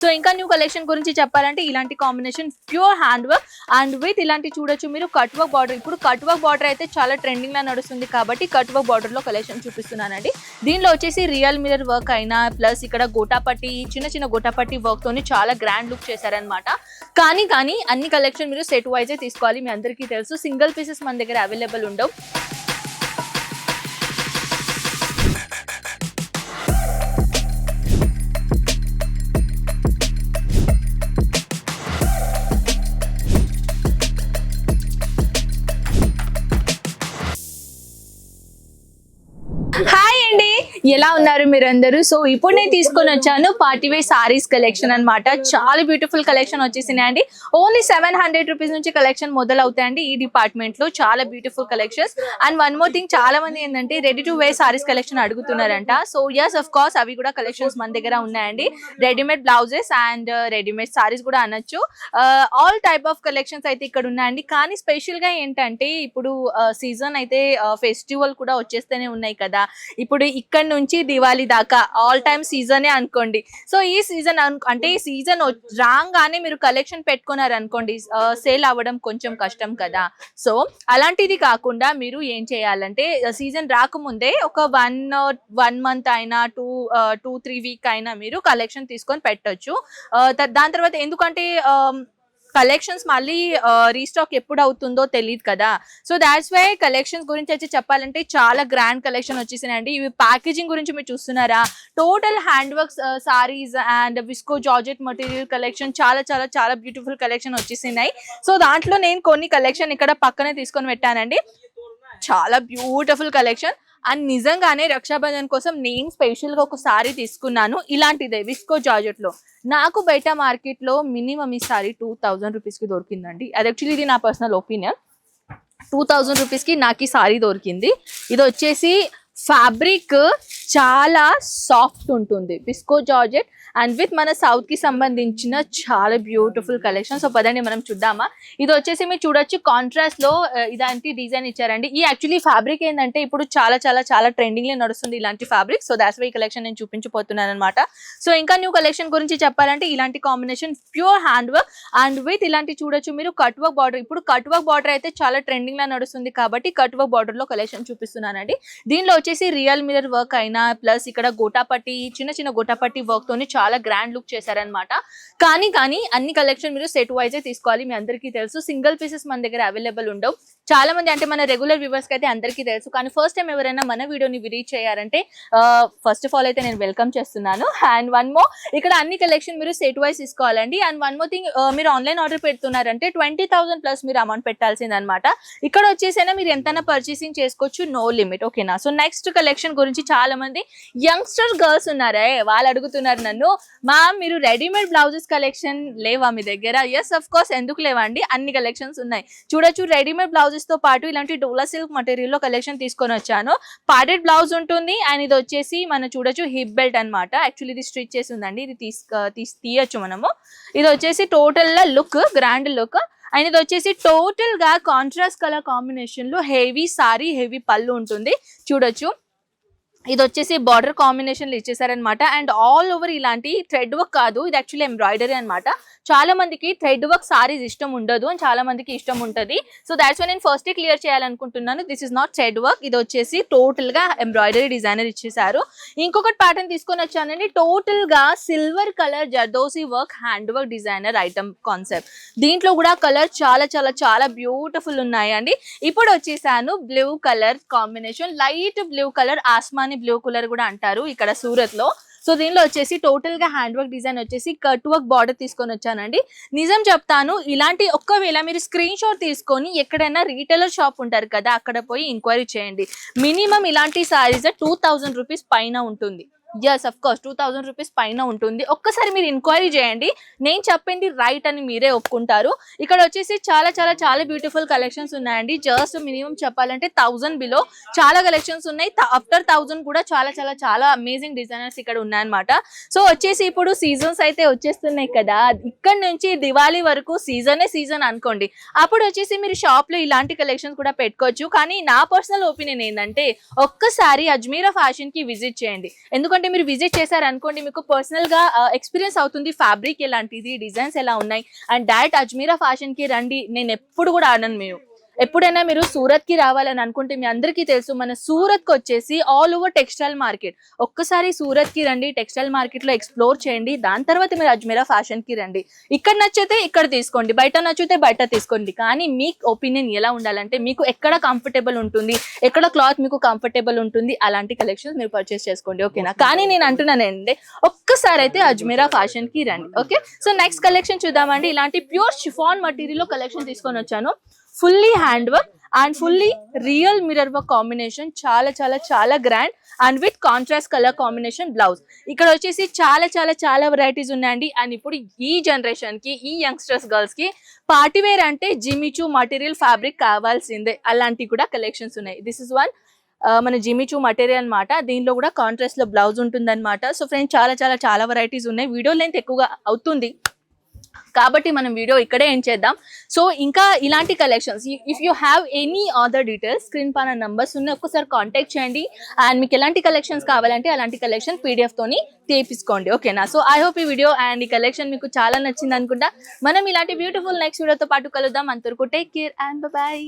So ఇంకా new collection గురించి చెప్పాలంటే ఇలాంటి combination pure hand work and with ఇలాంటి చూడొచ్చు మీరు కట్ వర్క్ బార్డర్. ఇప్పుడు కట్ వర్క్ బార్డర్ అయితే చాలా ట్రెండింగ్ లా నడుస్తుంది కాబట్టి కట్ వర్క్ బార్డర్ లో కలెక్షన్ చూపిస్తున్నానండి. దీనిలో వచ్చేసి రియల్ మిరర్ వర్క్ అయినా ప్లస్ ఇక్కడ గోటాపట్టి చిన్న చిన్న గోటాపట్టి వర్క్ తోని చాలా గ్రాండ్ లుక్ చేశారనమాట. కానీ అన్ని కలెక్షన్ మీరు సెట్ వైజే తీసుకోవాలి. మీ అందరికీ తెలుసు సింగిల్ పీసెస్ మన దగ్గర అవైలబుల్ ఉండవు. హాయ్ అండి, ఎలా ఉన్నారు మీరందరూ? సో ఇప్పుడు నేను తీసుకొని వచ్చాను పార్టీ వేర్ సారీస్ కలెక్షన్ అనమాట. చాలా బ్యూటిఫుల్ కలెక్షన్ వచ్చేసినాయండి. ఓన్లీ 700 రూపీస్ నుంచి కలెక్షన్ మొదలవుతాయండి ఈ డిపార్ట్మెంట్ లో. చాలా beautiful collections. And one more thing, చాలా మంది ఏంటంటే ready to wear saris collection అడుగుతున్నారంట. సో ఎస్ ఆఫ్ కోర్స్ అవి కూడా కలెక్షన్స్ మన దగ్గర ఉన్నాయండి. Readymade blouses and readymade saris కూడా అనొచ్చు. ఆల్ టైప్ ఆఫ్ కలెక్షన్స్ అయితే ఇక్కడ ఉన్నాయండి. కానీ స్పెషల్ గా ఏంటంటే ఇప్పుడు సీజన్ అయితే ఫెస్టివల్ కూడా వచ్చేస్తూనే ఉన్నాయి కదా. ఇప్పుడు ఇక్కడ నుంచి దివాళీ దాకా ఆల్ టైమ్ సీజనే అనుకోండి. సో ఈ సీజన్ అంటే ఈ సీజన్ రాగానే మీరు కలెక్షన్ పెట్టుకున్నారు అనుకోండి, సేల్ అవ్వడం కొంచెం కష్టం కదా. సో అలాంటిది కాకుండా మీరు ఏం చేయాలంటే సీజన్ రాకముందే ఒక వన్ మంత్ అయినా 2-3 వీక్ అయినా మీరు కలెక్షన్ తీసుకొని పెట్టొచ్చు. దాని తర్వాత ఎందుకంటే కలెక్షన్స్ మళ్ళీ రీస్టాక్ ఎప్పుడు అవుతుందో తెలియదు కదా. సో దాట్స్ వై కలెక్షన్స్ గురించి అయితే చెప్పాలంటే చాలా గ్రాండ్ కలెక్షన్ వచ్చేసినాయండి. ఇవి ప్యాకేజింగ్ గురించి మీరు చూస్తున్నారా, total hand work saris and visco georgette material collection చాలా చాలా చాలా బ్యూటిఫుల్ కలెక్షన్ వచ్చేసినాయి. సో దాంట్లో నేను కొన్ని కలెక్షన్ ఇక్కడ పక్కనే తీసుకొని పెట్టానండి. చాలా బ్యూటిఫుల్ కలెక్షన్. అండ్ నిజంగానే రక్షాబంధన్ కోసం నేను స్పెషల్ గా ఒక సారీ తీసుకున్నాను, ఇలాంటిదే విస్కో జార్జెట్ లో. నాకు బయట మార్కెట్ లో మినిమం ఈ సారీ 2000 రూపీస్ కి దొరికిందండి. అది యాక్చువల్లీ ఇది నా పర్సనల్ ఒపీనియన్. 2000 రూపీస్ కి నాకు ఈ సారీ దొరికింది. ఇది వచ్చేసి ఫ్యాబ్రిక్ చాలా సాఫ్ట్ ఉంటుంది, విస్కో జార్జెట్ అండ్ విత్ మన సౌత్ కి సంబంధించిన చాలా బ్యూటిఫుల్ కలెక్షన్. సో పదండి మనం చూద్దామా. ఇది వచ్చేసి మీరు చూడొచ్చు కాంట్రాస్ట్ లో ఇలాంటి డిజైన్ ఇచ్చారండి. ఈ యాక్చువల్లీ ఫ్యాబ్రిక్ ఏంటంటే ఇప్పుడు చాలా చాలా చాలా ట్రెండింగ్ లో నడుస్తుంది ఇలాంటి fabric. So that's why collection నేను చూపించబోతున్నాను అనమాట. సో ఇంకా న్యూ కలెక్షన్ గురించి చెప్పాలంటే ఇలాంటి combination pure hand work and with ఇలాంటి చూడొచ్చు మీరు కట్ వర్క్ బార్డర్. ఇప్పుడు కట్ వర్క్ బార్డర్ అయితే చాలా ట్రెండింగ్ లో నడుస్తుంది కాబట్టి కట్ వర్క్ బార్డర్ లో కలెక్షన్ చూపిస్తున్నానండి. దీనిలో వచ్చేసి రియల్ మిరర్ వర్క్ అయినా ప్లస్ ఇక్కడ గోటాపట్టి చిన్న చిన్న గోటాపట్టి వర్క్ తోని చాలా గ్రాండ్ లుక్ చేశారనమాట. కానీ అన్ని కలెక్షన్ మీరు సెట్ వైజే తీసుకోవాలి. మీ అందరికీ తెలుసు సింగిల్ పీసెస్ మన దగ్గర అవైలబుల్ ఉండవు. చాలా మంది అంటే మన రెగ్యులర్ వ్యూవర్స్ కి అయితే అందరికీ తెలుసు. కానీ ఫస్ట్ టైం ఎవరైనా మన వీడియోని రీచ్ చేయాలంటే ఫస్ట్ ఆఫ్ ఆల్ అయితే నేను వెల్కమ్ చేస్తున్నాను. అండ్ వన్ మోర్, ఇక్కడ అన్ని కలెక్షన్ మీరు సెట్ వైజ్ తీసుకోవాలండి. అండ్ వన్ మోర్ థింగ్, మీరు ఆన్లైన్ ఆర్డర్ పెడుతున్నారంటే 20,000 ప్లస్ మీరు అమౌంట్ పెట్టాల్సింది అనమాట. ఇక్కడ వచ్చేసైనా మీరు ఎంతైనా పర్చేసింగ్ చేసుకోవచ్చు, నో లిమిట్. ఓకేనా. సో నెక్స్ట్ కలెక్షన్ గురించి చాలా మంది యంగ్స్టర్ గర్ల్స్ ఉన్నారే వాళ్ళు అడుగుతున్నారు నన్ను, మ్యామ్ మీరు రెడీమేడ్ బ్లౌజెస్ కలెక్షన్ లేవా మీ దగ్గర? ఎస్ అఫ్ కోర్స్, ఎందుకు లేవండి, అన్ని కలెక్షన్స్ ఉన్నాయి. చూడొచ్చు రెడీమేడ్ బ్లౌజెస్ తో పాటు ఇలాంటి డోలా సిల్క్ మెటీరియల్ లో కలెక్షన్ తీసుకొని వచ్చాను. పాడెడ్ బ్లౌజ్ ఉంటుంది అండ్ ఇది వచ్చేసి మనం చూడొచ్చు హిప్ బెల్ట్ అనమాట. యాక్చువల్లీ ఇది స్టిచ్ చేసి ఉందండి, ఇది తీయచ్చు మనము. ఇది వచ్చేసి total look grand look. And ఇది వచ్చేసి టోటల్ గా కాంట్రాస్ట్ కలర్ కాంబినేషన్ లో హెవీ సారీ హెవీ పళ్ళు ఉంటుంది. చూడొచ్చు ఇది వచ్చేసి బార్డర్ కాంబినేషన్ ఇచ్చేసారనమాట. అండ్ ఆల్ ఓవర్ ఇలాంటి థ్రెడ్ వర్క్ కాదు, ఇది యాక్చువల్లీ ఎంబ్రాయిడరీ అనమాట. చాలా మందికి థ్రెడ్ వర్క్ సారీస్ ఇష్టం ఉండదు అని చాలా మందికి ఇష్టం ఉంటుంది. సో దాట్స్ వై నేను ఫస్ట్ క్లియర్ చేయాలనుకుంటున్నాను. This is not thread work, ఇది వచ్చేసి టోటల్ గా ఎంబ్రాయిడరీ డిజైనర్ ఇచ్చేసారు. ఇంకొకటి ప్యాటర్న్ తీసుకొని వచ్చానండి, టోటల్ గా silver colour zardozi work hand work designer item concept. దీంట్లో కూడా కలర్ చాలా చాలా చాలా బ్యూటిఫుల్ ఉన్నాయండి. ఇప్పుడు వచ్చేసాను blue colour combination, light blue colour, ఆస్మాని బ్లూ కలర్ కూడా అంటారు ఇక్కడ సూరత్ లో. సో దీనిలో వచ్చేసి టోటల్ గా హ్యాండ్ వర్క్ డిజైన్ వచ్చేసి కట్ వర్క్ బార్డర్ తీసుకొని వచ్చానండి. నిజం చెప్తాను, ఇలాంటి ఒక్కవేళ మీరు స్క్రీన్ షాట్ తీసుకొని ఎక్కడైనా రీటైలర్ షాప్ ఉంటారు కదా అక్కడ పోయి ఎంక్వైరీ చేయండి. మినిమం ఇలాంటి సారీస్ 2000 రూపీస్ పైన ఉంటుంది. ఎస్ అఫ్ కోర్స్ 2000 రూపీస్ పైన ఉంటుంది. ఒక్కసారి మీరు ఎంక్వైరీ చేయండి, నేను చెప్పింది రైట్ అని మీరే ఒప్పుకుంటారు. ఇక్కడ వచ్చేసి చాలా చాలా చాలా బ్యూటిఫుల్ కలెక్షన్స్ ఉన్నాయండి. జస్ట్ మినిమం చెప్పాలంటే 1000 బిలో చాలా కలెక్షన్స్ ఉన్నాయి. ఆఫ్టర్ 1000 కూడా చాలా చాలా చాలా అమేజింగ్ డిజైనర్స్ ఇక్కడ ఉన్నాయన్నమాట. సో వచ్చేసి ఇప్పుడు సీజన్స్ అయితే వచ్చేస్తున్నాయి కదా, ఇక్కడ నుంచి దివాళీ వరకు సీజన్ అనుకోండి. అప్పుడు వచ్చేసి మీరు షాప్ లో ఇలాంటి కలెక్షన్స్ కూడా పెట్టుకోవచ్చు. కానీ నా పర్సనల్ ఒపీనియన్ ఏంటంటే ఒక్కసారి అజ్మీరా ఫ్యాషన్ కి విజిట్ చేయండి. ఎందుకంటే ఎందుకంటే మీరు విజిట్ చేశారనుకోండి మీకు పర్సనల్గా ఎక్స్పీరియన్స్ అవుతుంది ఫ్యాబ్రిక్ ఎలాంటిది, డిజైన్స్ ఎలా ఉన్నాయి. అండ్ డైరెక్ట్ అజ్మీరా ఫ్యాషన్కి రండి, నేను ఎప్పుడు కూడా అనను. మీరు ఎప్పుడైనా మీరు సూరత్కి రావాలని అనుకుంటే మీ అందరికీ తెలుసు మన సూరత్కి వచ్చేసి ఆల్ ఓవర్ టెక్స్టైల్ మార్కెట్. ఒక్కసారి సూరత్కి రండి, టెక్స్టైల్ మార్కెట్లో ఎక్స్ప్లోర్ చేయండి, దాని తర్వాత మీరు అజ్మీరా ఫ్యాషన్కి రండి. ఇక్కడ నచ్చితే ఇక్కడ తీసుకోండి, బయట నచ్చితే బయట తీసుకోండి. కానీ మీ ఒపీనియన్ ఎలా ఉండాలంటే మీకు ఎక్కడ కంఫర్టబుల్ ఉంటుంది, ఎక్కడ క్లాత్ మీకు కంఫర్టబుల్ ఉంటుంది, అలాంటి కలెక్షన్స్ మీరు పర్చేస్ చేసుకోండి, ఓకేనా. కానీ నేను అంటున్నానండి ఒక్కసారి అయితే అజ్మీరా ఫ్యాషన్కి రండి, ఓకే. సో నెక్స్ట్ కలెక్షన్ చూద్దామండి. ఇలాంటి ప్యూర్ షిఫాన్ మెటీరియల్లో కలెక్షన్ తీసుకొని వచ్చాను. Fully hand work and fully real mirror work combination, చాలా చాలా చాలా grand and with contrast colour combination blouse. ఇక్కడ వచ్చేసి చాలా చాలా చాలా వెరైటీస్ ఉన్నాయండి. అండ్ ఇప్పుడు ఈ జనరేషన్కి, ఈ యంగ్స్టర్స్ గర్ల్స్కి పార్టీ వేర్ అంటే జిమిచూ మటీరియల్ ఫ్యాబ్రిక్ కావాల్సిందే, అలాంటివి కూడా కలెక్షన్స్ ఉన్నాయి. దిస్ ఇస్ వన్ మన జిమిచూ మటీరియల్ అనమాట. దీనిలో కూడా కాంట్రాస్ట్లో బ్లౌజ్ ఉంటుంది అనమాట. సో ఫ్రెండ్స్ చాలా చాలా చాలా వెరైటీస్ ఉన్నాయి. వీడియో లెంత్ ఎక్కువగా అవుతుంది కాబట్టి మనం వీడియో ఇక్కడే ఎండ్ చేద్దాం. సో ఇంకా ఇలాంటి collections if you have any other details screen పైన నంబర్స్ ఉన్నాయి, ఒక్కసారి కాంటాక్ట్ చేయండి. అండ్ మీకు ఎలాంటి కలెక్షన్స్ కావాలంటే అలాంటి కలెక్షన్ PDF తోని తీసుకోండి, ఓకేనా. సో ఐ హోప్ ఈ వీడియో అండ్ ఈ కలెక్షన్ మీకు చాలా నచ్చింది అనుకుంటా. మనం ఇలాంటి బ్యూటిఫుల్ నెక్స్ట్ వీడియోతో పాటు కలుద్దాం. అంతవరకు టేక్ కేర్ అండ్ బాయ్.